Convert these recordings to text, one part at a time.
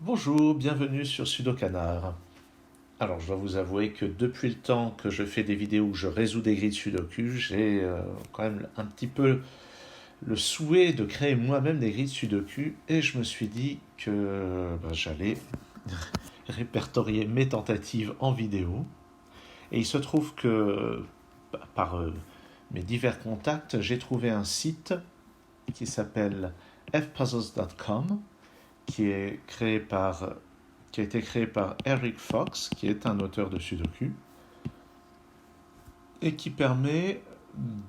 Bonjour, bienvenue sur Sudokanar. Alors, je dois vous avouer que depuis le temps que je fais des vidéos où je résous des grilles de Sudoku, j'ai quand même un petit peu le souhait de créer moi-même des grilles de Sudoku et je me suis dit que j'allais répertorier mes tentatives en vidéo. Et il se trouve que par mes divers contacts, j'ai trouvé un site qui s'appelle fpuzzles.com qui a été créé par Eric Fox, qui est un auteur de Sudoku, et qui permet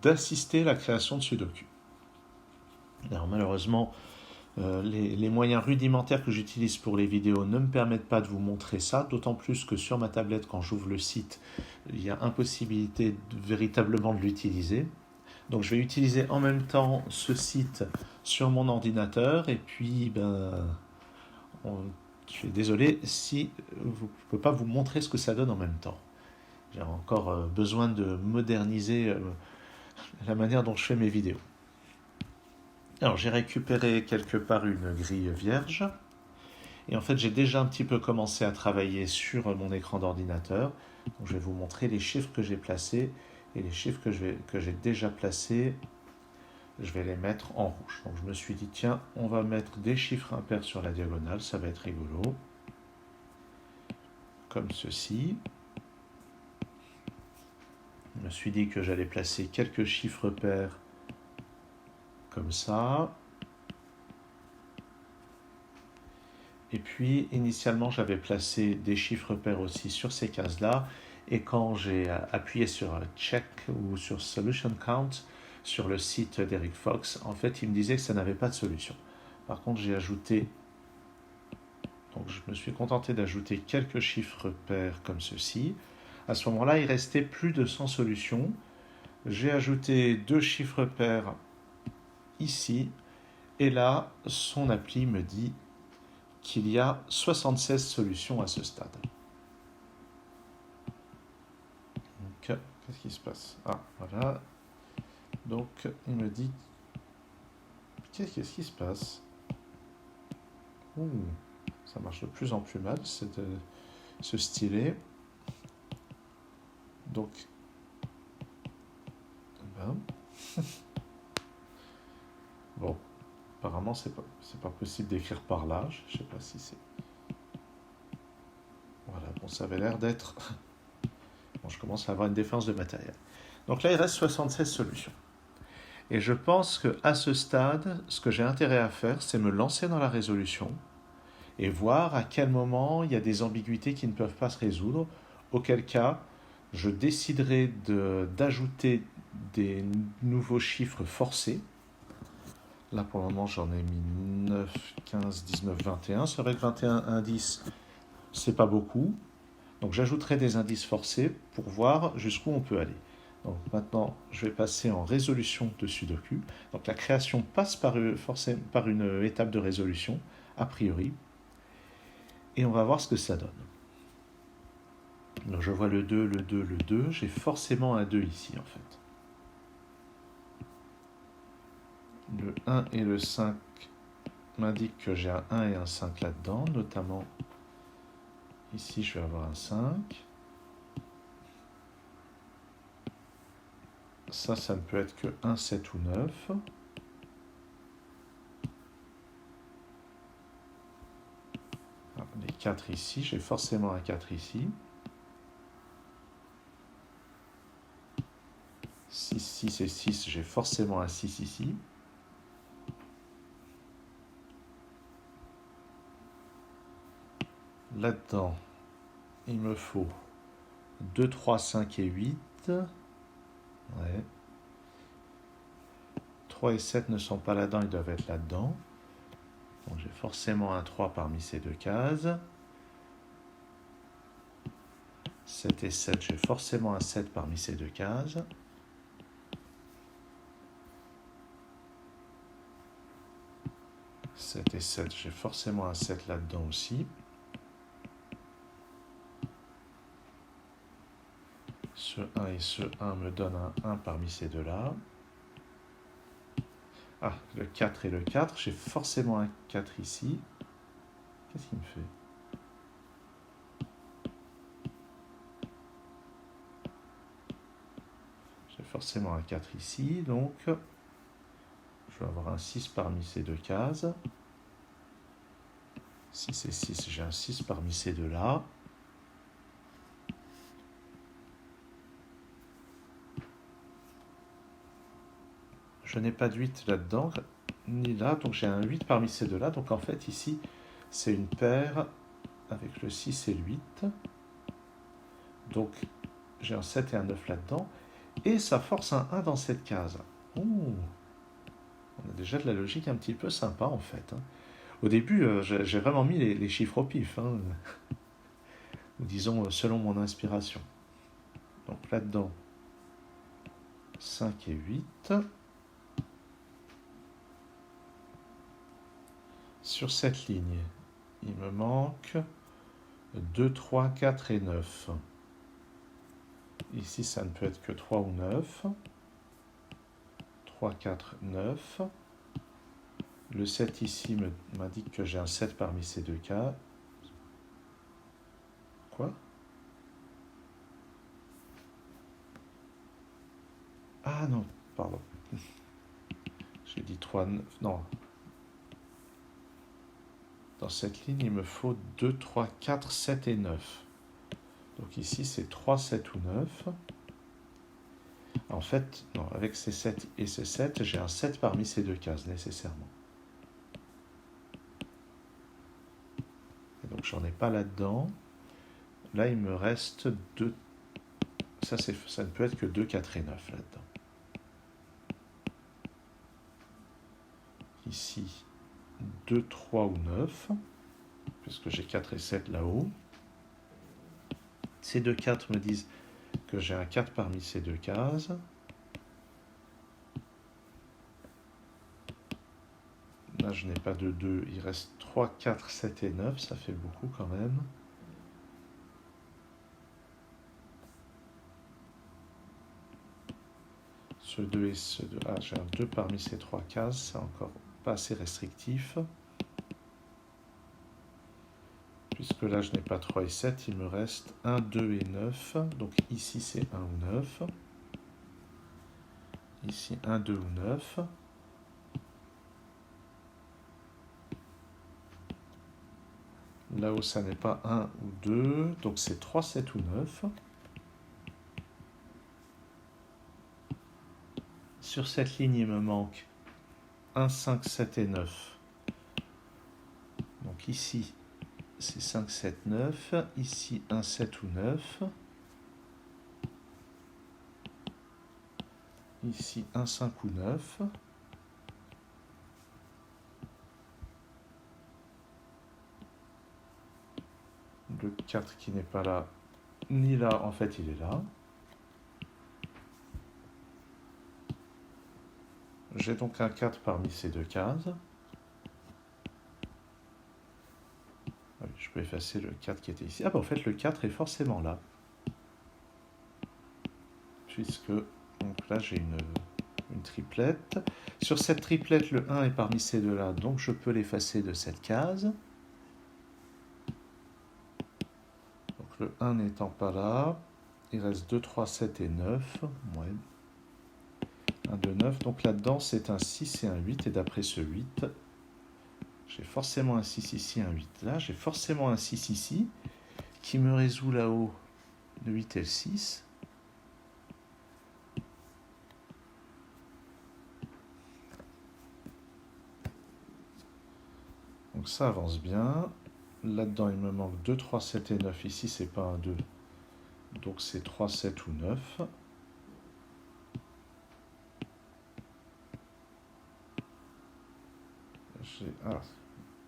d'assister à la création de Sudoku. Alors malheureusement, les moyens rudimentaires que j'utilise pour les vidéos ne me permettent pas de vous montrer ça, d'autant plus que sur ma tablette, quand j'ouvre le site, il y a impossibilité véritablement de l'utiliser. Donc je vais utiliser en même temps ce site sur mon ordinateur, et puis je suis désolé si je ne peux pas vous montrer ce que ça donne en même temps. J'ai encore besoin de moderniser la manière dont je fais mes vidéos. Alors j'ai récupéré quelque part une grille vierge. Et en fait j'ai déjà un petit peu commencé à travailler sur mon écran d'ordinateur. Donc je vais vous montrer les chiffres que j'ai placés. Et les chiffres que j'ai déjà placés, je vais les mettre en rouge. Donc je me suis dit, tiens, on va mettre des chiffres impairs sur la diagonale, ça va être rigolo. Comme ceci. Je me suis dit que j'allais placer quelques chiffres pairs comme ça. Et puis, initialement, j'avais placé des chiffres pairs aussi sur ces cases-là. Et quand j'ai appuyé sur Check ou sur Solution Count sur le site d'Eric Fox, en fait, il me disait que ça n'avait pas de solution. Par contre, j'ai ajouté... Donc, je me suis contenté d'ajouter quelques chiffres pairs comme ceci. À ce moment-là, il restait plus de 100 solutions. J'ai ajouté 2 chiffres pairs ici. Et là, son appli me dit qu'il y a 76 solutions à ce stade. Donc, qu'est-ce qui se passe? Ah, voilà. Donc, il me dit... Qu'est-ce qui se passe? Ouh, ça marche de plus en plus mal, ce stylet. Donc, bon, apparemment, c'est pas possible d'écrire par là. Je sais pas si c'est... Voilà, bon, ça avait l'air d'être... Bon, je commence à avoir une défense de matériel. Donc là, il reste 76 solutions. Et je pense qu'à ce stade, ce que j'ai intérêt à faire, c'est me lancer dans la résolution et voir à quel moment il y a des ambiguïtés qui ne peuvent pas se résoudre, auquel cas, je déciderai d'ajouter des nouveaux chiffres forcés. Là, pour le moment, j'en ai mis 9, 15, 19, 21. C'est vrai que 21 indices, c'est pas beaucoup. Donc, j'ajouterai des indices forcés pour voir jusqu'où on peut aller. Donc, maintenant, je vais passer en résolution de Sudoku. Donc, la création passe par une étape de résolution, a priori. Et on va voir ce que ça donne. Donc, je vois le 2, le 2, le 2. J'ai forcément un 2 ici, en fait. Le 1 et le 5 m'indiquent que j'ai un 1 et un 5 là-dedans, notamment ici je vais avoir un 5. Ça ne peut être que 1, 7 ou 9. Alors, les 4 ici, j'ai forcément un 4 ici. 6, 6 et 6, j'ai forcément un 6 ici. Là-dedans, il me faut 2, 3, 5 et 8. Ouais. 3 et 7 ne sont pas là-dedans, ils doivent être là-dedans. Donc j'ai forcément un 3 parmi ces deux cases. 7 et 7, j'ai forcément un 7 parmi ces deux cases. 7 et 7, j'ai forcément un 7 là-dedans aussi. Ce 1 et ce 1 me donnent un 1 parmi ces deux-là. Ah, le 4 et le 4, j'ai forcément un 4 ici. Qu'est-ce qu'il me fait? forcément un 4 ici, donc je vais avoir un 6 parmi ces deux cases. 6 et 6, j'ai un 6 parmi ces deux-là. Je n'ai pas de 8 là-dedans, ni là, donc j'ai un 8 parmi ces deux-là. Donc en fait, ici, c'est une paire avec le 6 et le 8. Donc j'ai un 7 et un 9 là-dedans. Et ça force un 1 dans cette case. Ouh, on a déjà de la logique un petit peu sympa en fait. Au début, j'ai vraiment mis les chiffres au pif, ou disons selon mon inspiration. Donc là-dedans, 5 et 8. Sur cette ligne, il me manque 2, 3, 4 et 9. Ici, ça ne peut être que 3 ou 9. 3, 4, 9. Le 7 ici m'indique que j'ai un 7 parmi ces deux cas. Quoi? Ah non, pardon. J'ai dit 3, 9. Non. Dans cette ligne, il me faut 2, 3, 4, 7 et 9. Donc ici, c'est 3, 7 ou 9. En fait, non, avec ces 7 et ces 7, j'ai un 7 parmi ces deux cases, nécessairement. Et donc, j'en ai pas là-dedans. Là, il me reste 2. Ça ne peut être que 2, 4 et 9 là-dedans. Ici, 2, 3 ou 9, puisque j'ai 4 et 7 là-haut. Ces deux 4 me disent que j'ai un 4 parmi ces deux cases. Là, je n'ai pas de 2. Il reste 3, 4, 7 et 9. Ça fait beaucoup quand même. Ce 2 et ce 2. Ah, j'ai un 2 parmi ces trois cases. C'est encore pas assez restrictif. Puisque là, je n'ai pas 3 et 7. Il me reste 1, 2 et 9. Donc ici, c'est 1 ou 9. Ici, 1, 2 ou 9. Là-haut, ça n'est pas 1 ou 2, donc c'est 3, 7 ou 9. Sur cette ligne, il me manque 1, 5, 7 et 9. Donc ici, c'est 5, 7, 9. Ici, 1, 7 ou 9. Ici, 1, 5 ou 9. Le 4 qui n'est pas là, ni là, en fait, il est là. J'ai donc un 4 parmi ces deux cases. Je peux effacer le 4 qui était ici. Ah bah en fait, le 4 est forcément là. Puisque, donc là, j'ai une triplette. Sur cette triplette, le 1 est parmi ces deux-là, donc je peux l'effacer de cette case. Donc le 1 n'étant pas là, il reste 2, 3, 7 et 9. Ouais. 1, 2, 9. Donc là-dedans, c'est un 6 et un 8. Et d'après ce 8, j'ai forcément un 6 ici, un 8 là. J'ai forcément un 6 ici, qui me résout là-haut le 8 et le 6. Donc ça avance bien. Là-dedans, il me manque 2, 3, 7 et 9. Ici, c'est pas un 2. Donc c'est 3, 7 ou 9.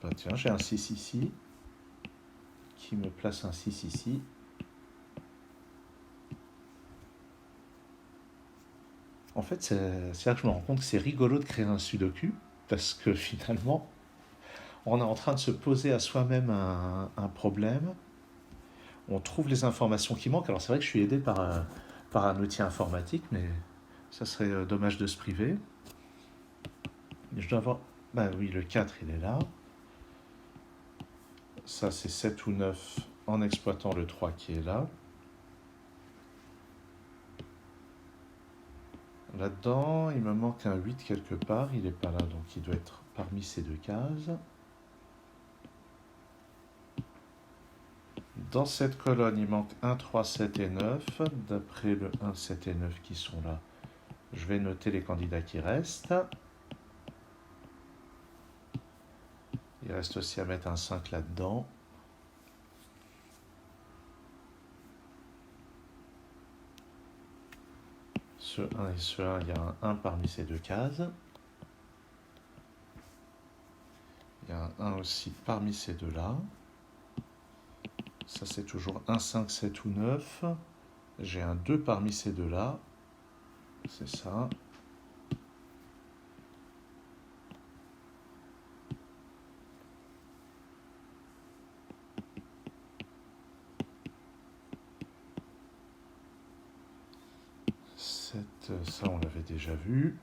Bah tiens, j'ai un 6 ici, qui me place un 6 ici. En fait, c'est là que je me rends compte que c'est rigolo de créer un sudoku, parce que finalement, on est en train de se poser à soi-même un problème. On trouve les informations qui manquent. Alors c'est vrai que je suis aidé par un outil informatique, mais ça serait dommage de se priver. Je dois avoir... Bah oui, le 4, il est là. Ça, c'est 7 ou 9 en exploitant le 3 qui est là. Là-dedans, il me manque un 8 quelque part. Il n'est pas là, donc il doit être parmi ces deux cases. Dans cette colonne, il manque 1, 3, 7 et 9. D'après le 1, 7 et 9 qui sont là, je vais noter les candidats qui restent. Il reste aussi à mettre un 5 là-dedans. Ce 1 et ce 1, il y a un 1 parmi ces deux cases. Il y a un 1 aussi parmi ces deux-là. Ça, c'est toujours 1, 5, 7 ou 9. J'ai un 2 parmi ces deux-là. C'est ça. Ça, on l'avait déjà vu.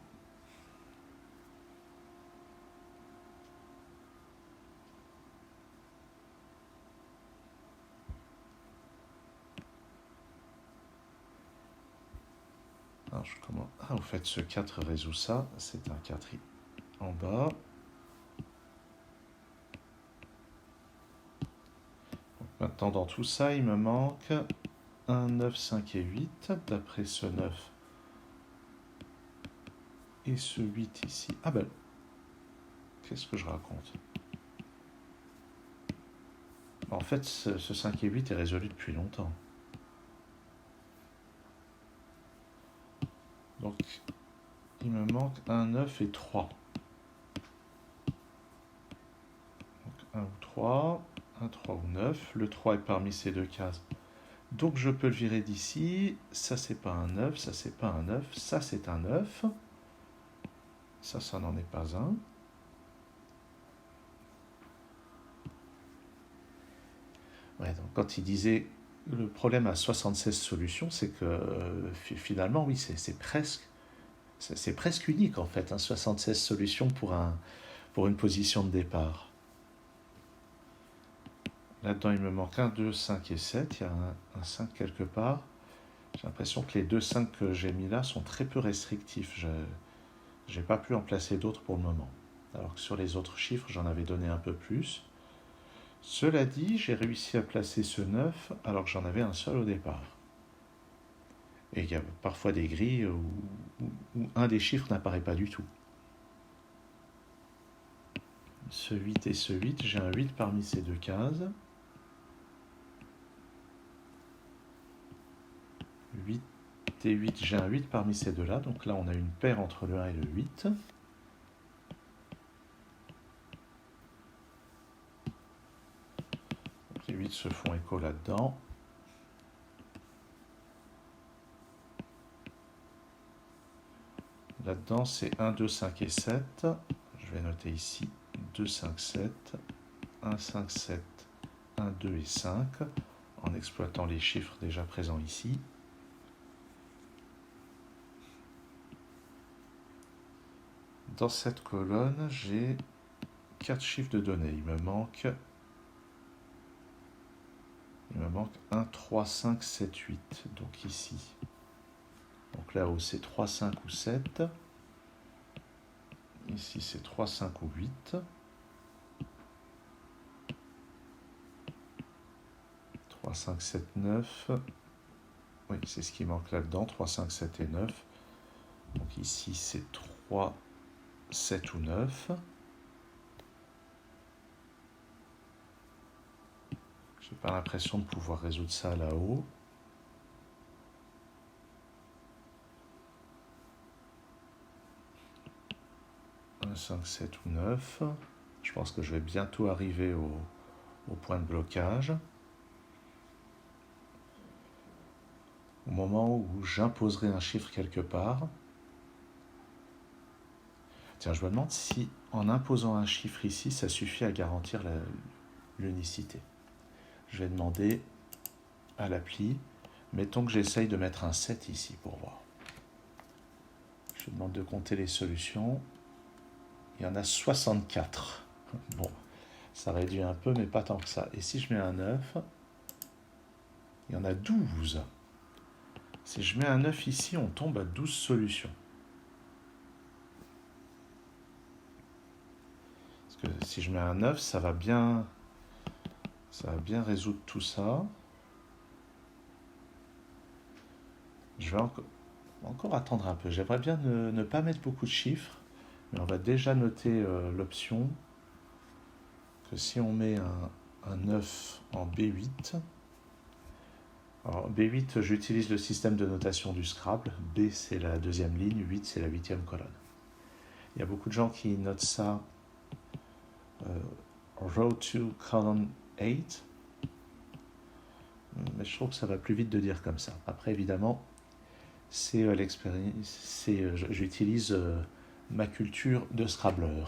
Alors, Ah, au fait, ce 4 résout ça. C'est un 4 en bas. Donc, maintenant, dans tout ça, il me manque 1, 9, 5 et 8. D'après ce 9 et ce 8 ici. Ah ben, qu'est-ce que je raconte? En fait, ce 5 et 8 est résolu depuis longtemps. Donc, il me manque un 9 et 3. Donc, 1 ou 3, 1, 3 ou 9. Le 3 est parmi ces deux cases. Donc, je peux le virer d'ici. Ça, c'est pas un 9, ça, c'est pas un 9. Ça, c'est un 9. Ça n'en est pas un. Ouais, donc quand il disait le problème à 76 solutions, c'est que finalement, oui, c'est presque unique en fait, hein, 76 solutions pour une position de départ. Là-dedans, il me manque 1, 2, 5 et 7. Il y a un 5 quelque part. J'ai l'impression que les deux 5 que j'ai mis là sont très peu restrictifs. Je n'ai pas pu en placer d'autres pour le moment. Alors que sur les autres chiffres, j'en avais donné un peu plus. Cela dit, j'ai réussi à placer ce 9 alors que j'en avais un seul au départ. Et il y a parfois des grilles où un des chiffres n'apparaît pas du tout. Ce 8 et ce 8, j'ai un 8 parmi ces deux cases. 8 et 8, j'ai un 8 parmi ces deux-là. Donc là, on a une paire entre le 1 et le 8. Donc les 8 se font écho là-dedans. Là-dedans, c'est 1, 2, 5 et 7. Je vais noter ici 2, 5, 7. 1, 5, 7, 1, 2 et 5, en exploitant les chiffres déjà présents ici. Dans cette colonne, j'ai 4 chiffres de données. Il me manque 1, 3, 5, 7, 8. Donc ici. Donc là-haut, c'est 3, 5 ou 7. Ici, c'est 3, 5 ou 8. 3, 5, 7, 9. Oui, c'est ce qui manque là-dedans. 3, 5, 7 et 9. Donc ici, c'est 3, 7 ou 9. J'ai pas l'impression de pouvoir résoudre ça là-haut. 1, 5, 7 ou 9. Je pense que je vais bientôt arriver au point de blocage. Au moment où j'imposerai un chiffre quelque part. Tiens, je me demande si en imposant un chiffre ici, ça suffit à garantir l'unicité. Je vais demander à l'appli, mettons que j'essaye de mettre un 7 ici pour voir. Je demande de compter les solutions. Il y en a 64. Bon, ça réduit un peu, mais pas tant que ça. Et si je mets un 9, il y en a 12. Si je mets un 9 ici, on tombe à 12 solutions. que si je mets un 9, ça va bien résoudre tout ça. Je vais encore attendre un peu. J'aimerais bien ne pas mettre beaucoup de chiffres, mais on va déjà noter l'option que si on met un 9 en B8, alors B8, j'utilise le système de notation du Scrabble. B, c'est la deuxième ligne, 8, c'est la huitième colonne. Il y a beaucoup de gens qui notent ça row 2, column 8, mais je trouve que ça va plus vite de dire comme ça. Après, évidemment, c'est l'expérience, j'utilise ma culture de Scrabbler.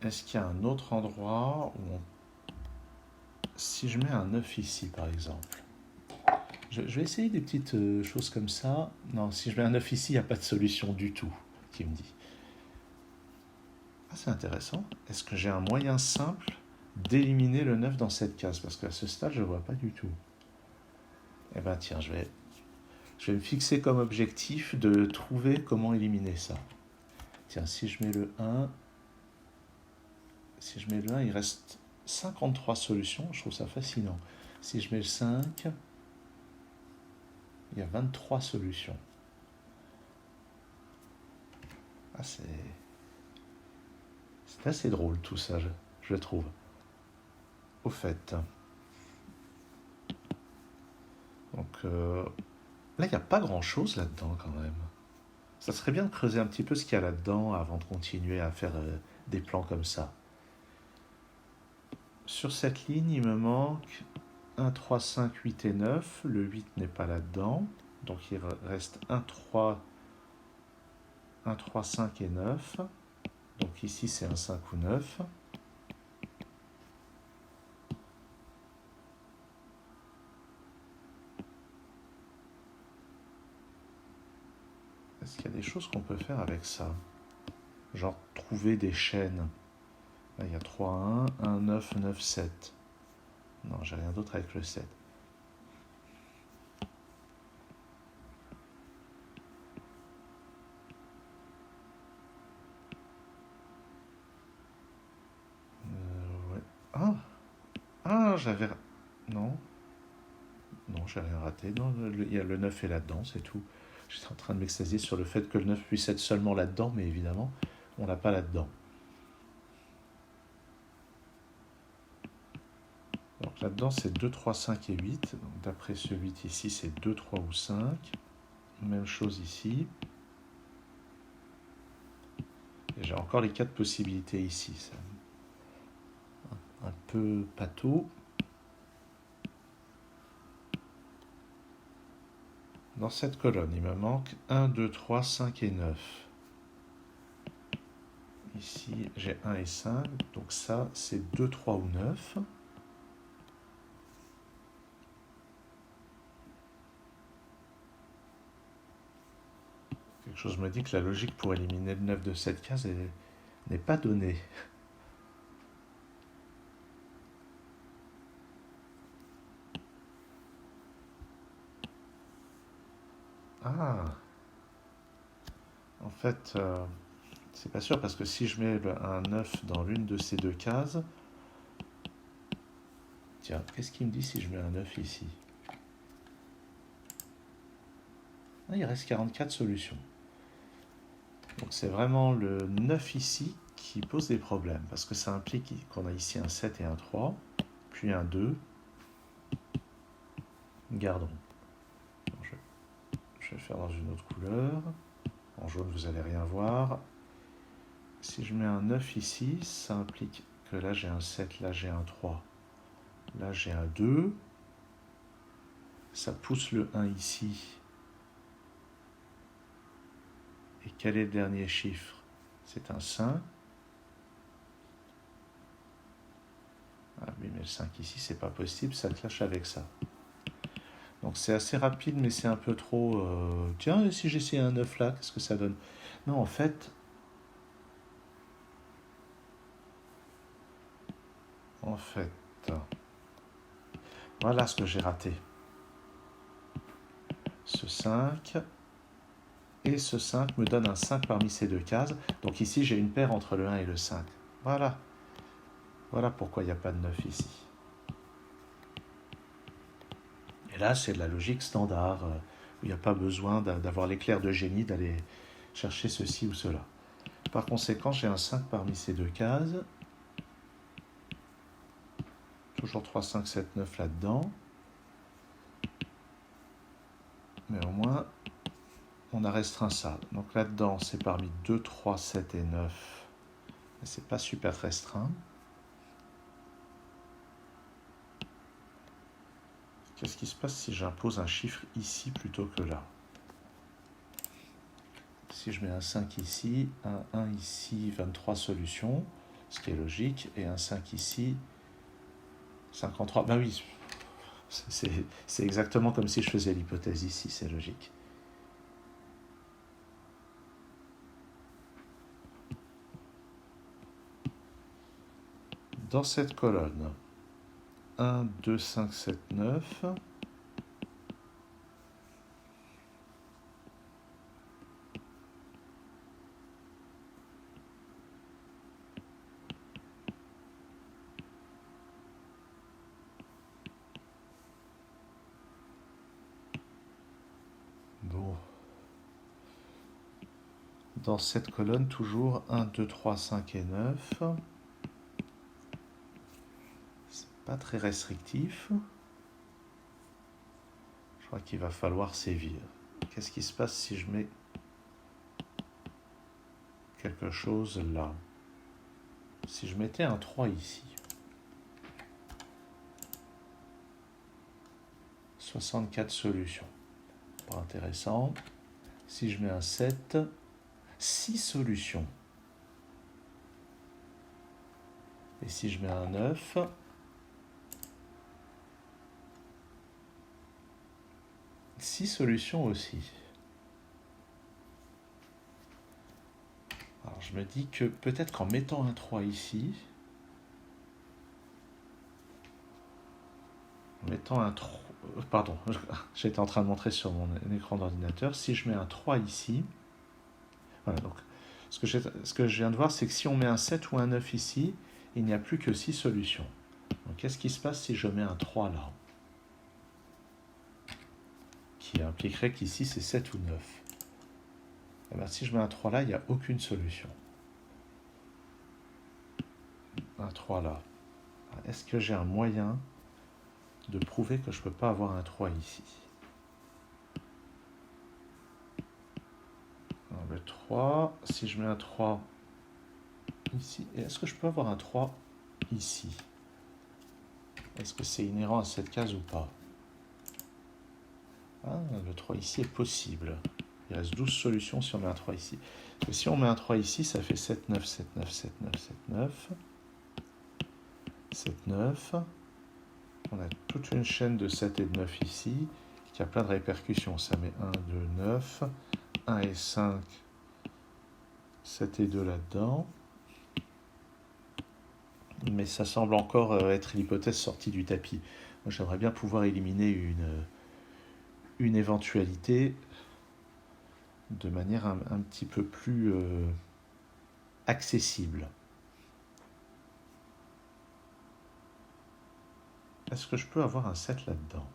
Est-ce qu'il y a un autre endroit où si je mets un 9 ici, par exemple, je vais essayer des petites choses comme ça. Non, si je mets un 9 ici, il n'y a pas de solution du tout, qui me dit. Ah, c'est intéressant. Est-ce que j'ai un moyen simple d'éliminer le 9 dans cette case? Parce qu'à ce stade, je ne vois pas du tout. Eh bien, tiens, je vais me fixer comme objectif de trouver comment éliminer ça. Tiens, si je mets le 1, il reste 53 solutions. Je trouve ça fascinant. Si je mets le 5, il y a 23 solutions. Ah, c'est assez drôle tout ça, je trouve. Au fait. Donc là, il n'y a pas grand-chose là-dedans quand même. Ça serait bien de creuser un petit peu ce qu'il y a là-dedans avant de continuer à faire des plans comme ça. Sur cette ligne, il me manque 1, 3, 5, 8 et 9. Le 8 n'est pas là-dedans. Donc il reste 1, 3, 5 et 9. Donc ici, c'est un 5 ou 9. Est-ce qu'il y a des choses qu'on peut faire avec ça? Genre trouver des chaînes. Là, il y a 3, 1, 1, 9, 9, 7. Non, j'ai rien d'autre avec le 7. Ouais. Ah, j'avais... Non. Non, j'ai rien raté. Non, il y a le 9 est là-dedans, c'est tout. J'étais en train de m'extasier sur le fait que le 9 puisse être seulement là-dedans, mais évidemment, on l'a pas là-dedans. Donc là-dedans, c'est 2, 3, 5 et 8. Donc d'après ce 8 ici, c'est 2, 3 ou 5. Même chose ici. Et j'ai encore les 4 possibilités ici. C'est un peu pâteau. Dans cette colonne, il me manque 1, 2, 3, 5 et 9. Ici, j'ai 1 et 5. Donc ça, c'est 2, 3 ou 9. Quelque chose me dit que la logique pour éliminer le 9 de cette case n'est pas donnée. Ah, en fait, c'est pas sûr parce que si je mets un 9 dans l'une de ces deux cases, tiens, qu'est-ce qu'il me dit si je mets un 9 ici? Ah, il reste 44 solutions. Donc c'est vraiment le 9 ici qui pose des problèmes parce que ça implique qu'on a ici un 7 et un 3, puis un 2. Gardons. Je vais le faire dans une autre couleur. En jaune, vous n'allez rien voir. Si je mets un 9 ici, ça implique que là j'ai un 7, là j'ai un 3, là j'ai un 2. Ça pousse le 1 ici. Et quel est le dernier chiffre? C'est un 5. Ah oui, mais le 5 ici, c'est pas possible, ça clash avec ça. Donc c'est assez rapide, mais c'est un peu trop... Tiens, si j'essaie un 9 là, qu'est-ce que ça donne? Non, en fait... Voilà ce que j'ai raté. Ce 5, Et ce 5 me donne un 5 parmi ces deux cases. Donc ici, j'ai une paire entre le 1 et le 5. Voilà. Voilà pourquoi il n'y a pas de 9 ici. Et là, c'est de la logique standard, où il n'y a pas besoin d'avoir l'éclair de génie, d'aller chercher ceci ou cela. Par conséquent, j'ai un 5 parmi ces deux cases. Toujours 3, 5, 7, 9 là-dedans. Mais au moins, on a restreint ça. Donc là-dedans, c'est parmi 2, 3, 7 et 9. Mais c'est pas super restreint. Qu'est-ce qui se passe si j'impose un chiffre ici plutôt que là? Si je mets un 5 ici, un 1 ici, 23 solutions, ce qui est logique, et un 5 ici, 53. Ben oui, c'est exactement comme si je faisais l'hypothèse ici, c'est logique. Dans cette colonne, 1, 2, 5, 7, 9. Bon. Dans cette colonne, toujours 1, 2, 3, 5 et 9. C'est pas très restrictif. Je crois qu'il va falloir sévir. Qu'est-ce qui se passe si je mets quelque chose là? Si je mettais un 3 ici, 64 solutions. Pas intéressant. Si je mets un 7, 6 solutions. Et si je mets un 9, six solutions aussi. Alors je me dis que peut-être qu'en mettant un 3 ici, en mettant un 3, pardon, j'étais en train de montrer sur mon écran d'ordinateur, si je mets un 3 ici, voilà, donc ce que je viens de voir, c'est que si on met un 7 ou un 9 ici, il n'y a plus que 6 solutions. Donc qu'est-ce qui se passe si je mets un 3 là? Qui impliquerait qu'ici c'est 7 ou 9. Et bien, si je mets un 3 là, il n'y a aucune solution. Un 3 là. Est-ce que j'ai un moyen de prouver que je ne peux pas avoir un 3 ici? Alors, le 3, si je mets un 3 ici, est-ce que je peux avoir un 3 ici? Est-ce que c'est inhérent à cette case ou pas? Ah, le 3 ici est possible. Il reste 12 solutions si on met un 3 ici. Parce que si on met un 3 ici, ça fait 7, 9, 7, 9, 7, 9, 7, 9. 7, 9. On a toute une chaîne de 7 et de 9 ici, qui a plein de répercussions. Ça met 1, 2, 9. 1 et 5, 7 et 2 là-dedans. Mais ça semble encore être l'hypothèse sortie du tapis. Moi, j'aimerais bien pouvoir éliminer une éventualité de manière un petit peu plus accessible. Est-ce que je peux avoir un 7 là-dedans?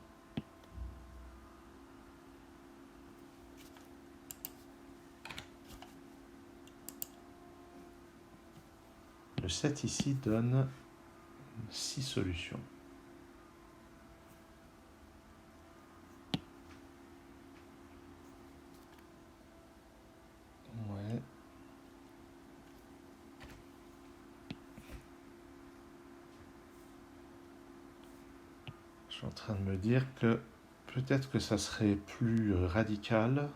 Le 7 ici donne 6 solutions. Ouais. Je suis en train de me dire que peut-être que ça serait plus radical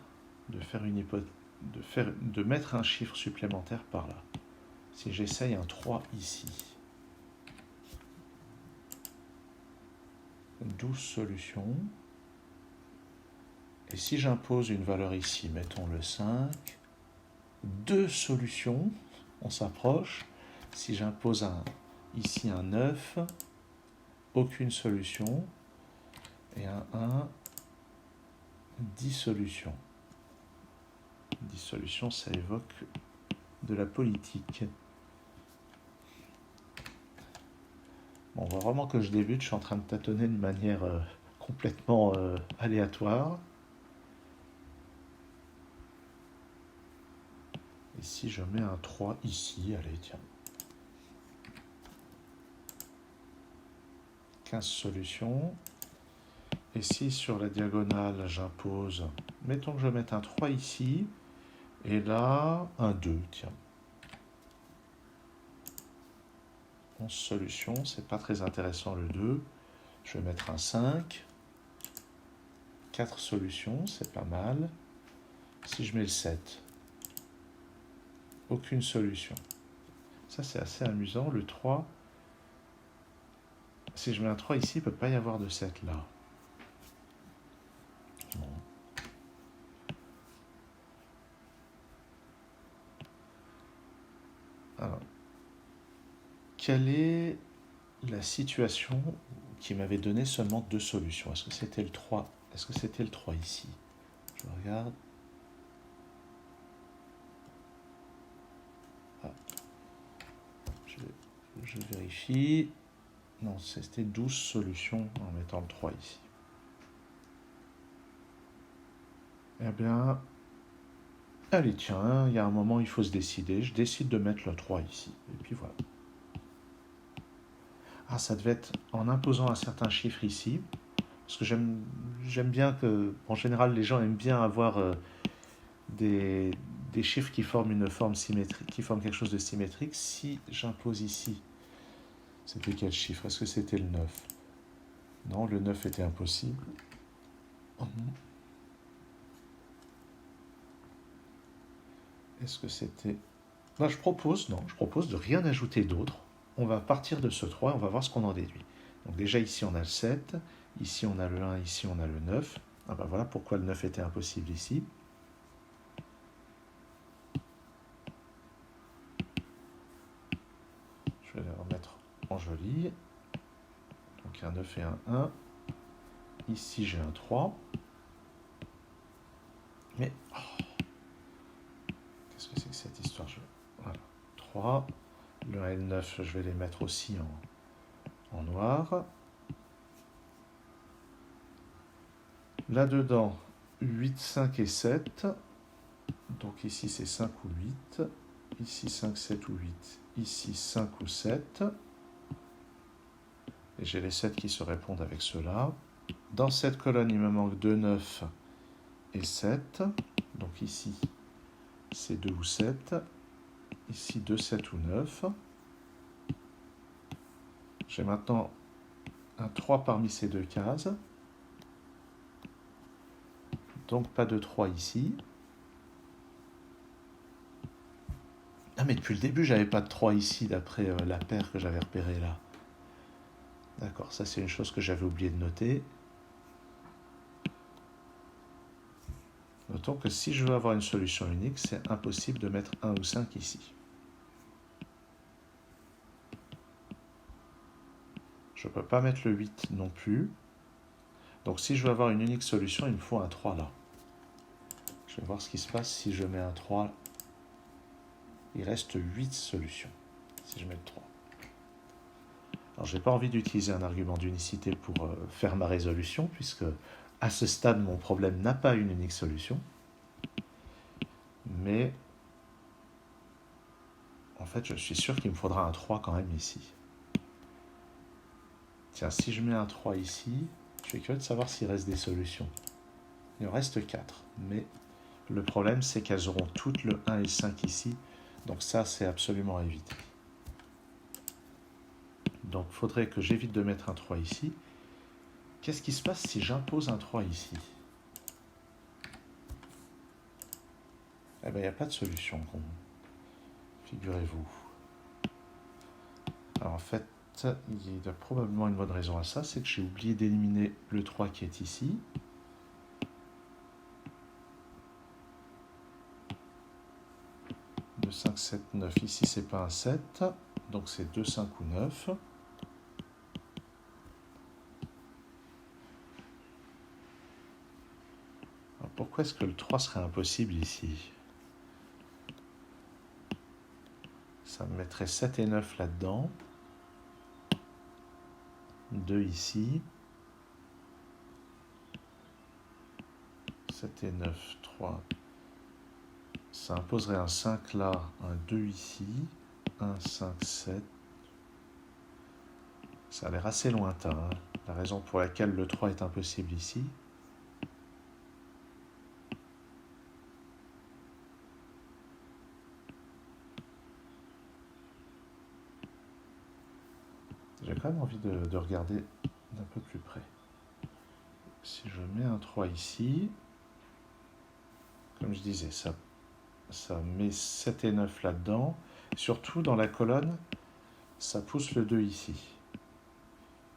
de faire une hypothèse, de mettre un chiffre supplémentaire par là. Si j'essaye un 3 ici, 12 solutions. Et si j'impose une valeur ici, mettons le 5, 2 solutions, on s'approche. Si j'impose ici un 9, aucune solution. Et un 1, 10 solutions. Dissolution, ça évoque de la politique. Bon, on voit vraiment que je débute, je suis en train de tâtonner de manière complètement aléatoire. Et si je mets un 3 ici, allez, tiens. 15 solutions. Et si sur la diagonale, j'impose, mettons que je mette un 3 ici, et là, un 2, tiens. 11 solutions, c'est pas très intéressant le 2. Je vais mettre un 5. 4 solutions, c'est pas mal. Si je mets le 7, aucune solution. Ça, c'est assez amusant. Le 3, si je mets un 3 ici, il ne peut pas y avoir de 7 là. Bon. Alors, quelle est la situation qui m'avait donné seulement 2 solutions? Est-ce que c'était le 3? Est-ce que c'était le 3 ici? Je regarde. Ah. Je vérifie. Non, c'était 12 solutions en mettant le 3 ici. Eh bien, allez, tiens, il y a un moment, il faut se décider. Je décide de mettre le 3 ici. Et puis voilà. Ah, ça devait être en imposant un certain chiffre ici. Parce que j'aime bien que, en général, les gens aiment bien avoir des chiffres qui forment une forme symétrique, qui forment quelque chose de symétrique. Si j'impose ici, c'était quel chiffre? Est-ce que c'était le 9? Non, le 9 était impossible. Est-ce que c'était... Là, je propose de rien ajouter d'autre. On va partir de ce 3 et on va voir ce qu'on en déduit. Donc déjà, ici, on a le 7. Ici, on a le 1. Ici, on a le 9. Ah ben voilà pourquoi le 9 était impossible ici. Je vais les remettre en joli. Donc un 9 et un 1. Ici, j'ai un 3. Mais... Oh, qu'est-ce que c'est que cette histoire? Voilà. 3. Le 1 et le 9, je vais les mettre aussi en noir. Là-dedans, 8, 5 et 7. Donc ici, c'est 5 ou 8. Ici, 5, 7 ou 8. Ici, 5 ou 7. Et j'ai les 7 qui se répondent avec ceux-là. Dans cette colonne, il me manque 2, 9 et 7. Donc ici, c'est 2 ou 7. Ici, 2, 7 ou 9. J'ai maintenant un 3 parmi ces deux cases. Donc pas de 3 ici. Ah mais depuis le début, j'avais pas de 3 ici, d'après la paire que j'avais repérée là. D'accord, ça c'est une chose que j'avais oublié de noter. Notons que si je veux avoir une solution unique, c'est impossible de mettre 1 ou 5 ici. Je ne peux pas mettre le 8 non plus. Donc si je veux avoir une unique solution, il me faut un 3 là. Je vais voir ce qui se passe si je mets un 3. Il reste 8 solutions si je mets le 3. Alors je n'ai pas envie d'utiliser un argument d'unicité pour faire ma résolution, puisque à ce stade, mon problème n'a pas une unique solution. Mais en fait, je suis sûr qu'il me faudra un 3 quand même ici. Tiens, si je mets un 3 ici, je suis curieux de savoir s'il reste des solutions. Il en reste 4. Mais le problème, c'est qu'elles auront toutes le 1 et le 5 ici. Donc ça, c'est absolument à éviter. Donc il faudrait que j'évite de mettre un 3 ici. Qu'est-ce qui se passe si j'impose un 3 ici? Eh bien, il n'y a pas de solution, figurez-vous. Alors en fait, il y a probablement une bonne raison à ça, c'est que j'ai oublié d'éliminer le 3 qui est ici. De 5, 7, 9. Ici, c'est pas un 7, donc c'est 2, 5 ou 9. Alors pourquoi est-ce que le 3 serait impossible ici? Ça me mettrait 7 et 9 là-dedans. 2 ici. 7 et 9, 3. Ça imposerait un 5 là, un 2 ici. 1, 5, 7. Ça a l'air assez lointain, hein. La raison pour laquelle le 3 est impossible ici. J'ai quand même envie de regarder d'un peu plus près. Si je mets un 3 ici, comme je disais, ça met 7 et 9 là-dedans. Surtout dans la colonne, ça pousse le 2 ici.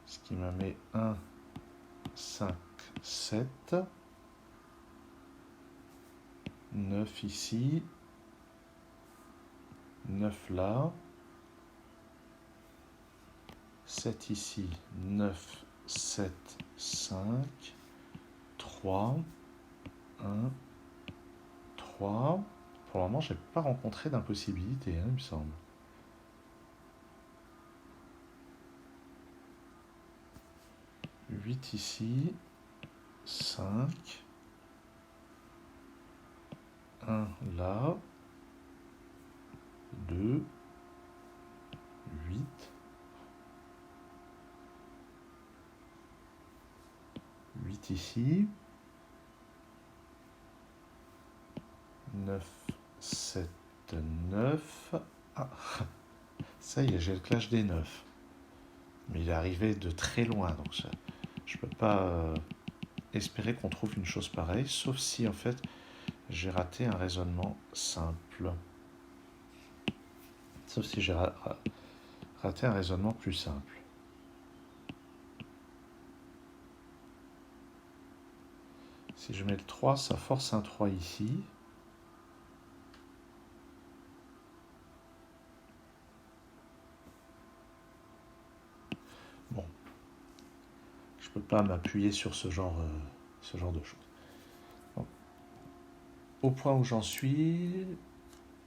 Ce qui me met 1, 5, 7. 9 ici. 9 là. 7 ici. 9, 7, 5. 3. 1, 3. Pour le moment, je n'ai pas rencontré d'impossibilité, hein, il me semble. 8 ici. 5. 1 là. 2. 8. 8 ici. 9, 7, 9. Ah, ça y est, j'ai le clash des 9. Mais il est arrivé de très loin, donc ça, je ne peux pas espérer qu'on trouve une chose pareille, sauf si en fait j'ai raté un raisonnement simple. Sauf si j'ai raté un raisonnement plus simple. Si je mets le 3, ça force un 3 ici. Bon, je ne peux pas m'appuyer sur ce genre de choses. Bon. Au point où j'en suis,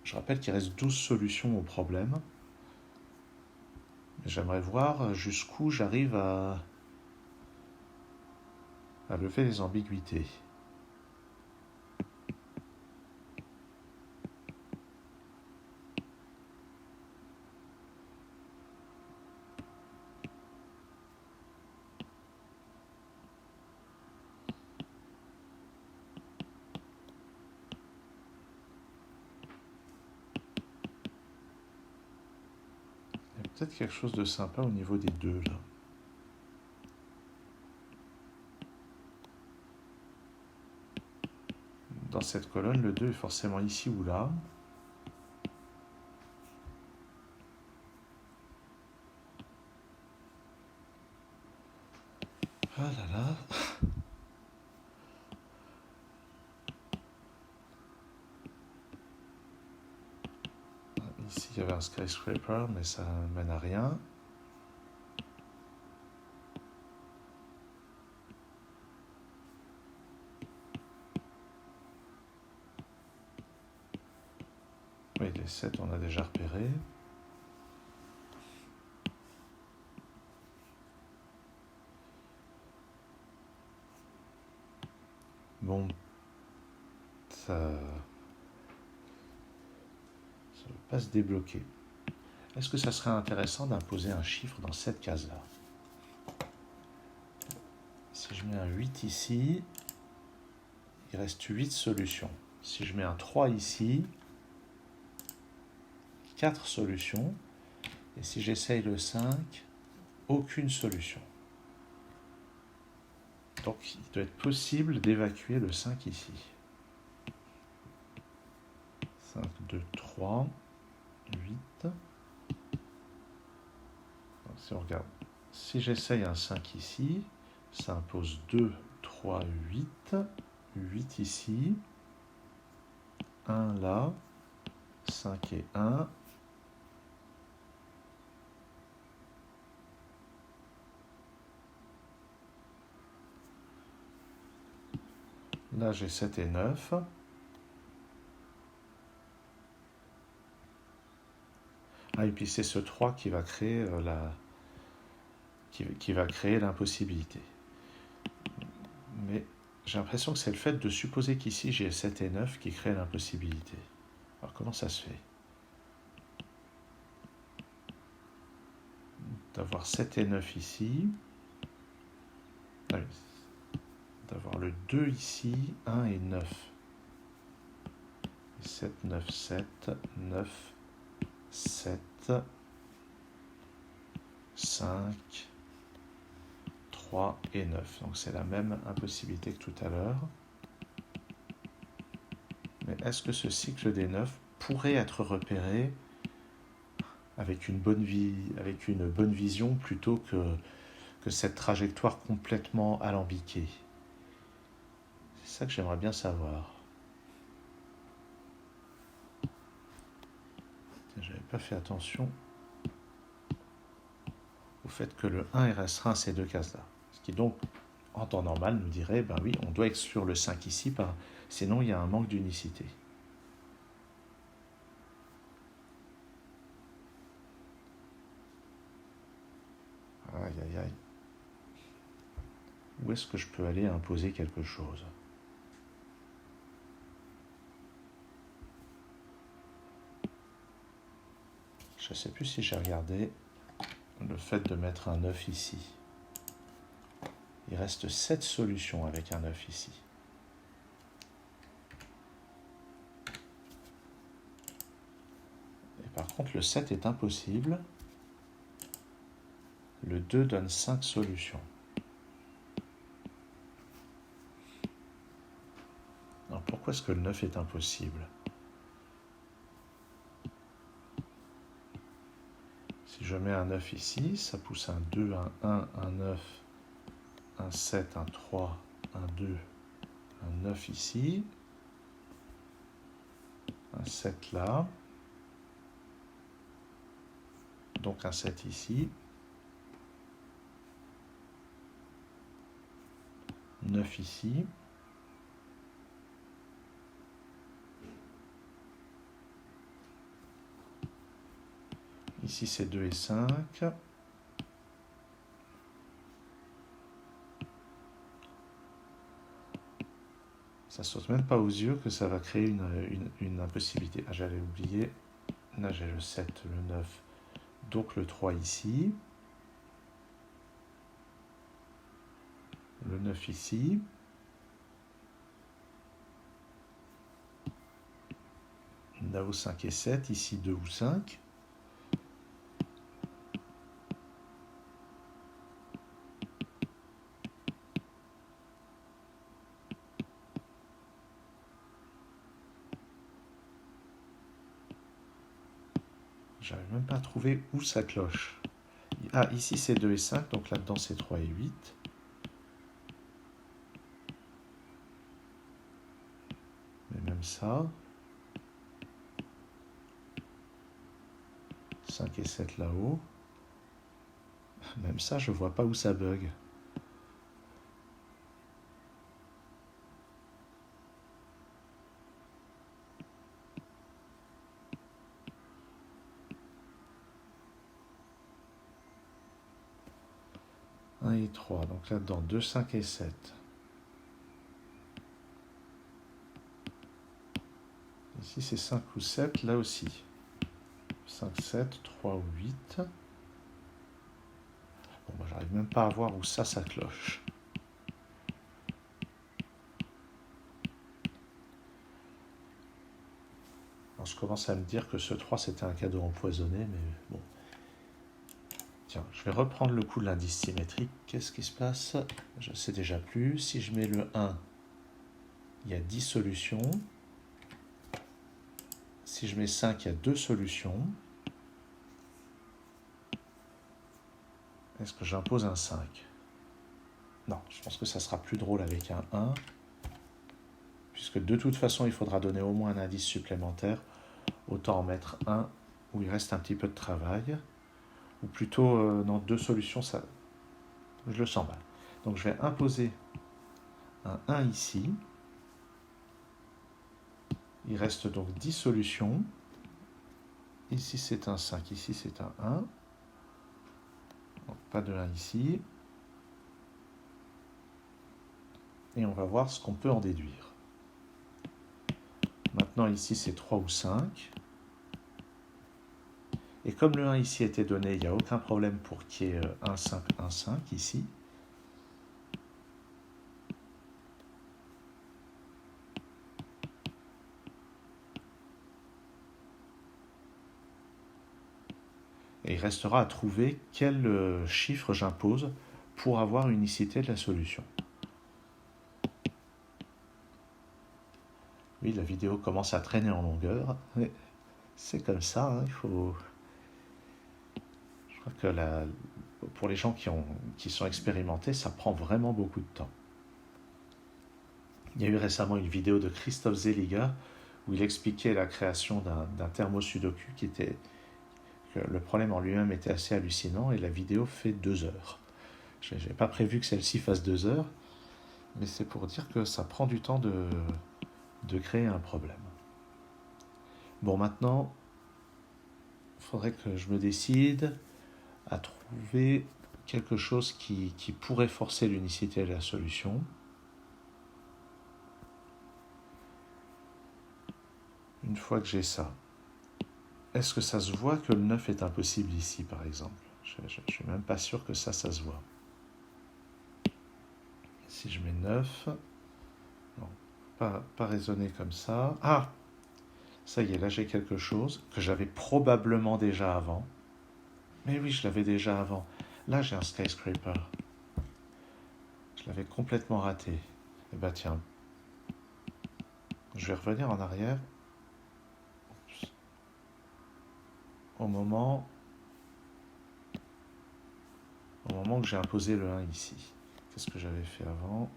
je rappelle qu'il reste 12 solutions au problème. J'aimerais voir jusqu'où j'arrive à lever les ambiguïtés. Il y a peut-être quelque chose de sympa au niveau des 2 là. Dans cette colonne, le 2 est forcément ici ou là. Ah là là. Ici, il y avait un skyscraper, mais ça mène à rien. Oui, les 7, on a déjà repéré. Bon, ça ne veut pas se débloquer. Est-ce que ça serait intéressant d'imposer un chiffre dans cette case-là? Si je mets un 8 ici, il reste 8 solutions. Si je mets un 3 ici, 4 solutions. Et si j'essaye le 5, aucune solution. Donc il doit être possible d'évacuer le 5 ici. 5, 2, 3, 8. Donc, si on regarde, si j'essaye un 5 ici, ça impose 2, 3, 8. 8 ici. 1 là. 5 et 1. Là, j'ai 7 et 9. Ah, et puis c'est ce 3 qui va créer qui va créer l'impossibilité. Mais j'ai l'impression que c'est le fait de supposer qu'ici j'ai 7 et 9 qui crée l'impossibilité. Alors comment ça se fait d'avoir 7 et 9 ici, d'avoir le 2 ici, 1 et 9. 7, 9, 7, 9, 7, 5, 3 et 9. Donc c'est la même impossibilité que tout à l'heure. Mais est-ce que ce cycle des 9 pourrait être repéré avec une bonne vision plutôt que cette trajectoire complètement alambiquée? C'est ça que j'aimerais bien savoir. J'avais pas fait attention au fait que le 1 restreint ces deux cases-là. Ce qui donc, en temps normal, nous dirait, ben oui, on doit exclure le 5 ici, sinon il y a un manque d'unicité. Aïe, aïe, aïe. Où est-ce que je peux aller imposer quelque chose? Je ne sais plus si j'ai regardé le fait de mettre un 9 ici. Il reste 7 solutions avec un 9 ici. Et par contre, le 7 est impossible. Le 2 donne 5 solutions. Alors pourquoi est-ce que le 9 est impossible? Si je mets un 9 ici, ça pousse un 2, un 1, un 9, un 7, un 3, un 2, un 9 ici, un 7 là, donc un 7 ici, 9 ici, ici c'est 2 et 5, ça saute même pas aux yeux que ça va créer une impossibilité. Ah, j'allais oublier, là j'ai le 7, le 9, donc le 3 ici, le 9 ici, là où 5 et 7, ici 2 ou 5, j'arrive même pas à trouver où ça cloche. Ah, ici c'est 2 et 5, donc là-dedans c'est 3 et 8. Mais même ça, 5 et 7 là-haut, même ça je vois pas où ça bug. Et 3, donc là-dedans 2, 5 et 7. Ici c'est 5 ou 7, là aussi. 5, 7, 3 ou 8. Bon, moi j'arrive même pas à voir où ça cloche. Alors je commence à me dire que ce 3 c'était un cadeau empoisonné, mais bon. Tiens, je vais reprendre le coup de l'indice symétrique. Qu'est-ce qui se passe? Je ne sais déjà plus. Si je mets le 1, il y a 10 solutions. Si je mets 5, il y a 2 solutions. Est-ce que j'impose un 5? Non, je pense que ça sera plus drôle avec un 1. Puisque de toute façon, il faudra donner au moins un indice supplémentaire. Autant en mettre un où il reste un petit peu de travail. Ou plutôt, non, 2 solutions, ça, je le sens mal. Donc je vais imposer un 1 ici. Il reste donc 10 solutions. Ici c'est un 5, ici c'est un 1. Donc, pas de 1 ici. Et on va voir ce qu'on peut en déduire. Maintenant ici c'est 3 ou 5. Et comme le 1 ici était donné, il n'y a aucun problème pour qu'il y ait 1, 5, 1, 5 ici. Et il restera à trouver quel chiffre j'impose pour avoir unicité de la solution. Oui, la vidéo commence à traîner en longueur. C'est comme ça, hein, il faut... Je crois que pour les gens qui sont expérimentés, ça prend vraiment beaucoup de temps. Il y a eu récemment une vidéo de Christophe Zeliger où il expliquait la création d'un thermo-sudoku que le problème en lui-même était assez hallucinant et la vidéo fait 2 heures. Je n'ai pas prévu que celle-ci fasse 2 heures, mais c'est pour dire que ça prend du temps de créer un problème. Bon, maintenant, il faudrait que je me décide à trouver quelque chose qui pourrait forcer l'unicité de la solution. Une fois que j'ai ça, est-ce que ça se voit que le 9 est impossible ici, par exemple? Je ne suis même pas sûr que ça se voit. Si je mets 9, non, pas raisonner comme ça. Ah, ça y est, là j'ai quelque chose que j'avais probablement déjà avant. Mais oui, je l'avais déjà avant. Là j'ai un skyscraper. Je l'avais complètement raté. Eh bien tiens, je vais revenir en arrière. Au moment que j'ai imposé le 1 ici. Qu'est-ce que j'avais fait avant?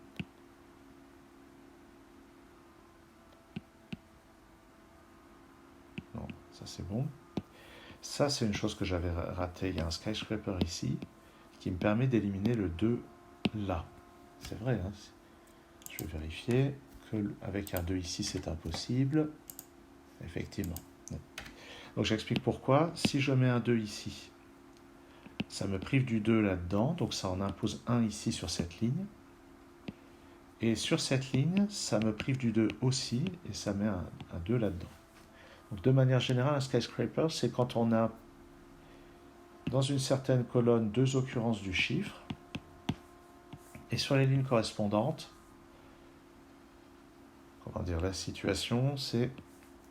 Non, ça c'est bon. Ça c'est une chose que j'avais ratée. Il y a un skyscraper ici qui me permet d'éliminer le 2 là. C'est vrai, hein? Je vais vérifier qu'avec un 2 ici c'est impossible. Effectivement. Donc j'explique pourquoi. Si je mets un 2 ici, ça me prive du 2 là-dedans, donc ça en impose 1 ici sur cette ligne. Et sur cette ligne, ça me prive du 2 aussi, et ça met un 2 là-dedans. Donc de manière générale, un skyscraper, c'est quand on a dans une certaine colonne 2 occurrences du chiffre, et sur les lignes correspondantes, comment dire, la situation, c'est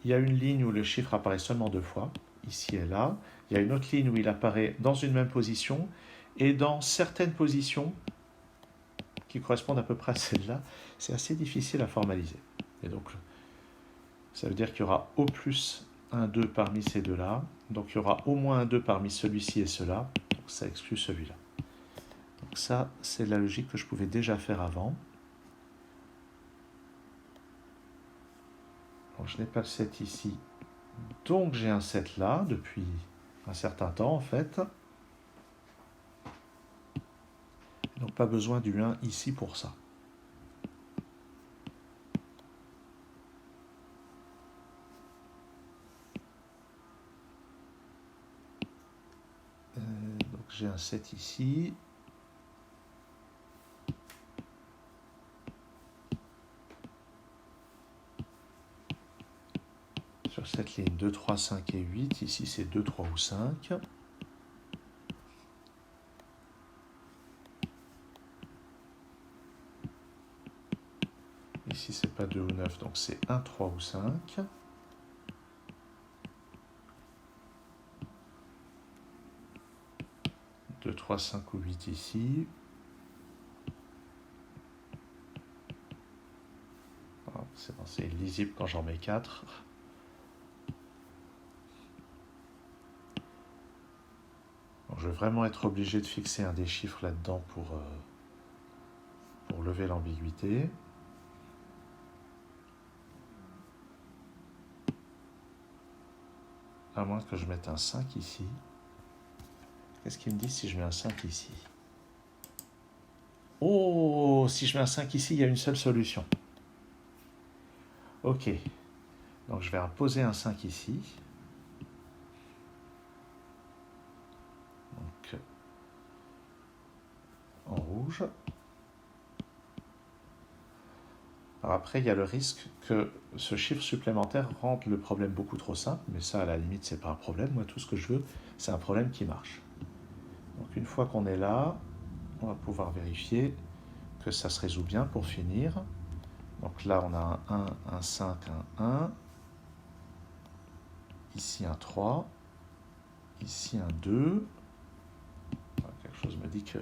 il y a une ligne où le chiffre apparaît seulement 2 fois, ici et là. Il y a une autre ligne où il apparaît dans une même position, et dans certaines positions qui correspondent à peu près à celle-là, c'est assez difficile à formaliser. Et donc, ça veut dire qu'il y aura au plus un 2 parmi ces deux-là, donc il y aura au moins un 2 parmi celui-ci et cela, donc ça exclut celui-là. Donc ça, c'est la logique que je pouvais déjà faire avant. Donc je n'ai pas le 7 ici, donc j'ai un 7 là, depuis un certain temps en fait. Donc pas besoin du 1 ici pour ça. Donc j'ai un 7 ici. Sur cette ligne 2, 3, 5 et 8, ici c'est 2, 3 ou 5. Ici c'est pas 2 ou 9, donc c'est 1, 3 ou 5. Deux, 3, 5 ou 8 ici. C'est bon, c'est lisible quand j'en mets 4. Donc, je vais vraiment être obligé de fixer un des chiffres là-dedans pour lever l'ambiguïté. À moins que je mette un 5 ici. Qu'est-ce qu'il me dit si je mets un 5 ici? Oh, si je mets un 5 ici, il y a une seule solution. Ok. Donc je vais imposer un 5 ici. en rouge. Alors après, il y a le risque que ce chiffre supplémentaire rende le problème beaucoup trop simple, mais ça, à la limite, c'est pas un problème. Moi, tout ce que je veux, c'est un problème qui marche. Donc une fois qu'on est là, on va pouvoir vérifier que ça se résout bien pour finir. Donc là, on a un 1, un 5, un 1. Ici, un 3. Ici, un 2. Voilà, quelque chose me dit que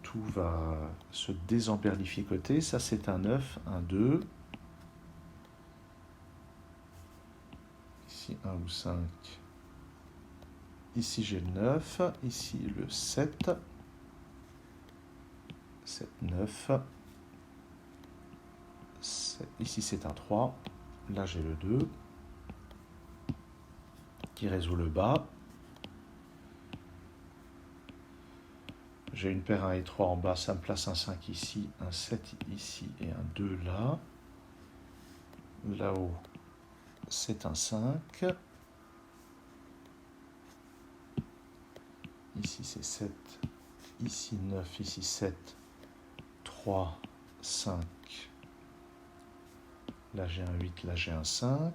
tout va se désemberlificoter. Ça, c'est un 9, un 2. Ici, 1 ou 5. Ici, j'ai le 9. Ici, le 7. 7, 9. 7. Ici, c'est un 3. Là, j'ai le 2 qui résout le bas. J'ai une paire 1 et 3 en bas, ça me place un 5 ici, un 7 ici et un 2 là. Là-haut, c'est un 5. Ici, c'est 7. Ici, 9. Ici, 7. 3, 5. Là, j'ai un 8. Là, j'ai un 5.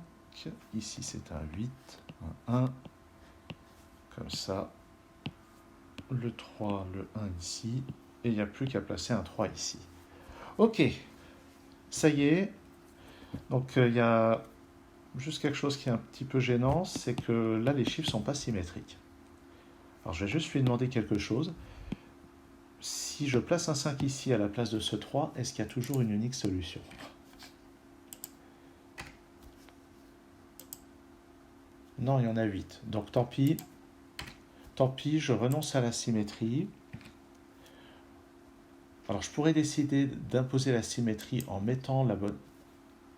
Ici, c'est un 8. Un 1. Comme ça. Le 3, le 1 ici. Et il n'y a plus qu'à placer un 3 ici. Ok. Ça y est. Donc, il y a juste quelque chose qui est un petit peu gênant, c'est que là, les chiffres ne sont pas symétriques. Alors, je vais juste lui demander quelque chose. Si je place un 5 ici à la place de ce 3, est-ce qu'il y a toujours une unique solution? Non, il y en a 8. Donc, tant pis. Tant pis, je renonce à la symétrie. Alors, je pourrais décider d'imposer la symétrie en mettant la bonne...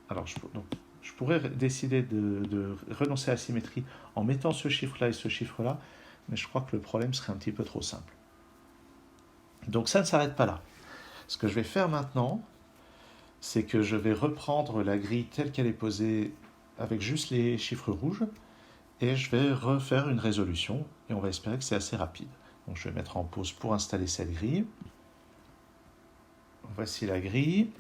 Alors, je pourrais décider de renoncer à la symétrie en mettant ce chiffre-là et ce chiffre-là, mais je crois que le problème serait un petit peu trop simple. Donc, ça ne s'arrête pas là. Ce que je vais faire maintenant, c'est que je vais reprendre la grille telle qu'elle est posée avec juste les chiffres rouges et je vais refaire une résolution et on va espérer que c'est assez rapide. Donc, je vais mettre en pause pour installer cette grille. Voici la grille.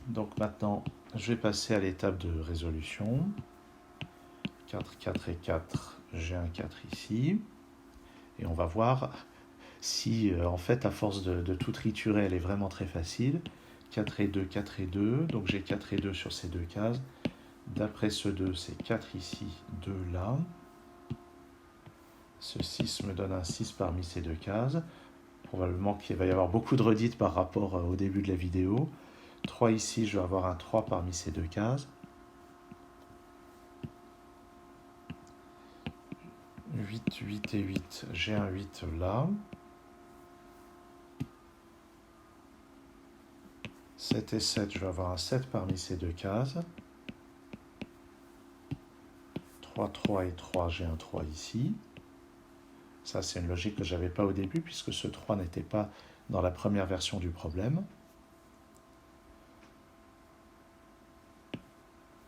Donc maintenant, je vais passer à l'étape de résolution. 4, 4 et 4, j'ai un 4 ici. Et on va voir si, en fait, à force de tout triturer, elle est vraiment très facile. 4 et 2, 4 et 2. Donc j'ai 4 et 2 sur ces deux cases. D'après ce 2, c'est 4 ici, 2 là. Ce 6 me donne un 6 parmi ces deux cases. Probablement qu'il va y avoir beaucoup de redites par rapport au début de la vidéo. 3 ici, je vais avoir un 3 parmi ces deux cases. 8, 8 et 8, j'ai un 8 là. 7 et 7, je vais avoir un 7 parmi ces deux cases. 3, 3 et 3, j'ai un 3 ici. Ça, c'est une logique que je n'avais pas au début, puisque ce 3 n'était pas dans la première version du problème.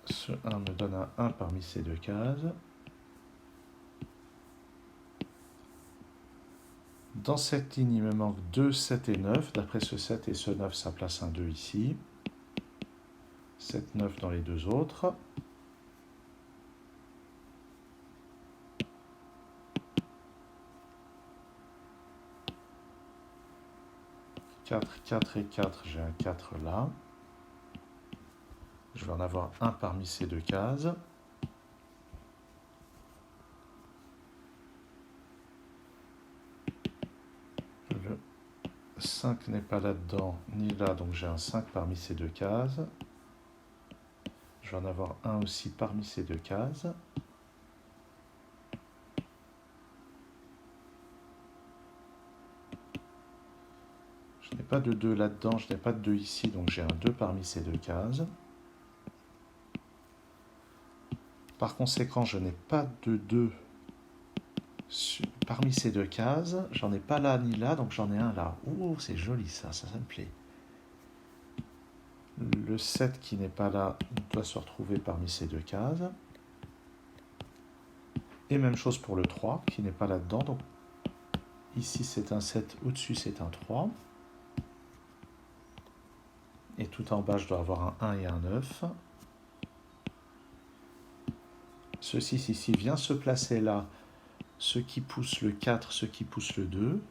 Ce 1 me donne un 1 parmi ces deux cases. Dans cette ligne, il me manque 2, 7 et 9. D'après ce 7 et ce 9, ça place un 2 ici. 7, 9 dans les deux autres. 4, 4 et 4, j'ai un 4 là. Je vais en avoir un parmi ces deux cases. Le 5 n'est pas là-dedans, ni là, donc j'ai un 5 parmi ces deux cases. Je vais en avoir un aussi parmi ces deux cases. Je n'ai pas de 2 là-dedans, je n'ai pas de 2 ici, donc j'ai un 2 parmi ces deux cases. Par conséquent, je n'ai pas de 2 parmi ces deux cases. J'en ai pas là ni là, donc j'en ai un là. Oh, c'est joli ça, ça me plaît. Le 7 qui n'est pas là doit se retrouver parmi ces deux cases. Et même chose pour le 3 qui n'est pas là-dedans. Donc ici c'est un 7, au-dessus c'est un 3. Et tout en bas, je dois avoir un 1 et un 9. Ce 6 ici vient se placer là, ce qui pousse le 4, ce qui pousse le 2.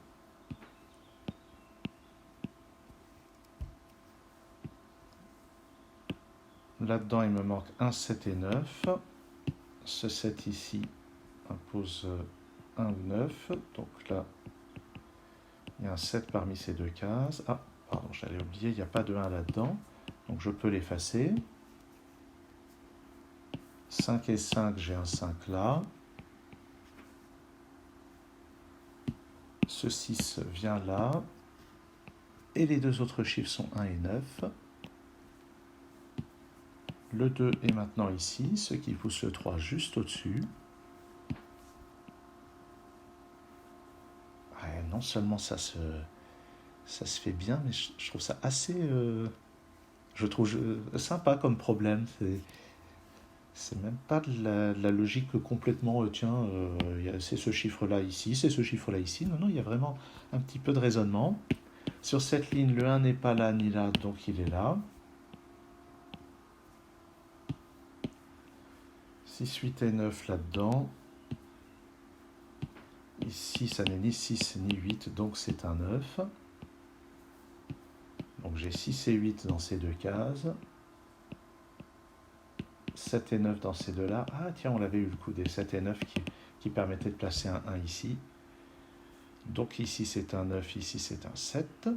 Là-dedans, il me manque un 7 et 9. Ce 7 ici impose 1 ou 9. Donc là, il y a un 7 parmi ces deux cases. Ah, pardon, j'allais oublier, il n'y a pas de 1 là-dedans. Donc je peux l'effacer. 5 et 5, j'ai un 5 là. Ce 6 vient là. Et les deux autres chiffres sont 1 et 9. Le 2 est maintenant ici, ce qui pousse le 3 juste au-dessus. Ouais, non seulement ça se fait bien, mais je trouve ça assez... je trouve sympa comme problème. C'est même pas de la logique complètement, tiens, c'est ce chiffre-là ici, c'est ce chiffre-là ici. Non, non, il y a vraiment un petit peu de raisonnement. Sur cette ligne, le 1 n'est pas là ni là, donc il est là. 6, 8 et 9 là-dedans. Ici, ça n'est ni 6 ni 8, donc c'est un 9. Donc j'ai 6 et 8 dans ces deux cases. 7 et 9 dans ces deux-là. Ah tiens, on l'avait eu le coup des 7 et 9 qui permettait de placer un 1 ici. Donc ici c'est un 9, ici c'est un 7.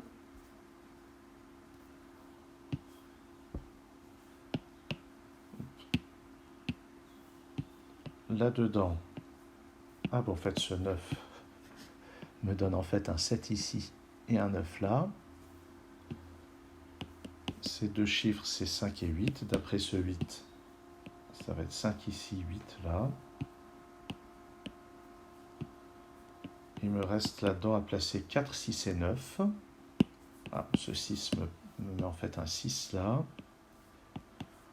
Là-dedans, ah bon, en fait ce 9 me donne en fait un 7 ici et un 9 là. Ces deux chiffres c'est 5 et 8. D'après ce 8, ça va être 5 ici, 8 là. Il me reste là-dedans à placer 4, 6 et 9. Ah, ce 6 me met en fait un 6 là.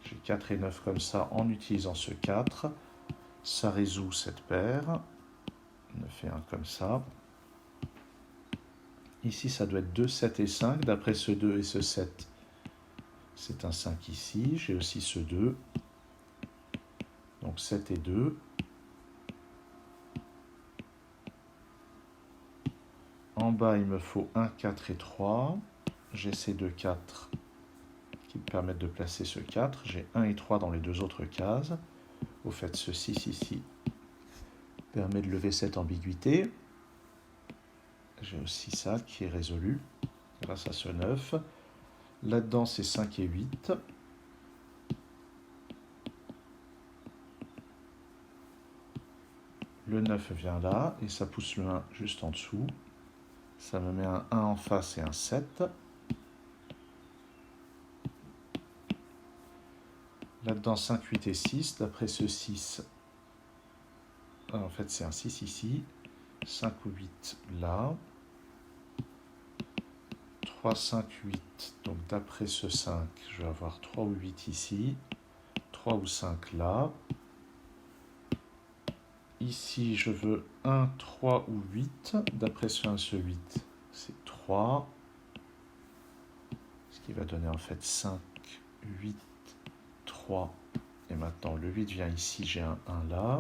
J'ai 4 et 9 comme ça en utilisant ce 4. Ça résout cette paire. 9 et 1 comme ça. Ici, ça doit être 2, 7 et 5. D'après ce 2 et ce 7, c'est un 5 ici. J'ai aussi ce 2. Donc 7 et 2. En bas, il me faut 1, 4 et 3. J'ai ces deux 4 qui me permettent de placer ce 4. J'ai 1 et 3 dans les deux autres cases. Au fait, ce 6 ici permet de lever cette ambiguïté. J'ai aussi ça qui est résolu grâce à ce 9. Là-dedans, c'est 5 et 8. Le 9 vient là et ça pousse le 1 juste en dessous. Ça me met un 1 en face et un 7. Là-dedans, 5, 8 et 6. D'après ce 6, en fait, c'est un 6 ici. 5 ou 8 là. 3, 5, 8. Donc, d'après ce 5, je vais avoir 3 ou 8 ici. 3 ou 5 là. Ici, je veux 1, 3 ou 8. D'après ce 1, ce 8, c'est 3. Ce qui va donner en fait 5, 8, 3. Et maintenant, le 8 vient ici, j'ai un 1 là.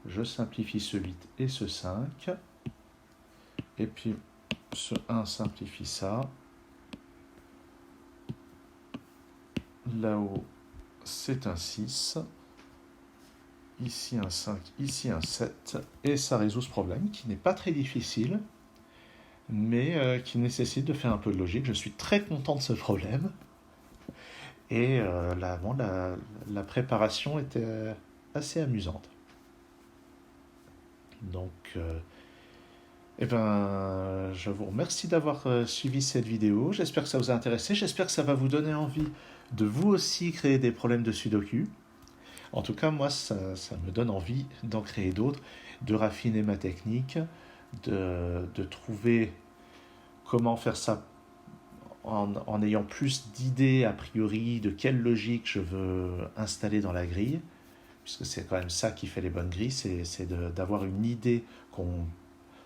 Je simplifie ce 8 et ce 5. Et puis, ce 1 simplifie ça. Là-haut, c'est un 6. Ici un 5, ici un 7. Et ça résout ce problème qui n'est pas très difficile, mais qui nécessite de faire un peu de logique. Je suis très content de ce problème. Et la préparation était assez amusante. Donc, je vous remercie d'avoir suivi cette vidéo. J'espère que ça vous a intéressé. J'espère que ça va vous donner envie de vous aussi créer des problèmes de Sudoku. En tout cas, moi, ça me donne envie d'en créer d'autres, de raffiner ma technique, de trouver comment faire ça en ayant plus d'idées a priori de quelle logique je veux installer dans la grille, puisque c'est quand même ça qui fait les bonnes grilles, c'est d'avoir une idée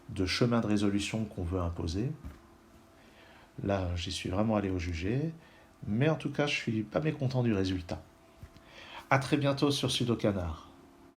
de chemin de résolution qu'on veut imposer. Là, j'y suis vraiment allé au jugé. Mais en tout cas, je suis pas mécontent du résultat. À très bientôt sur Sudokanar.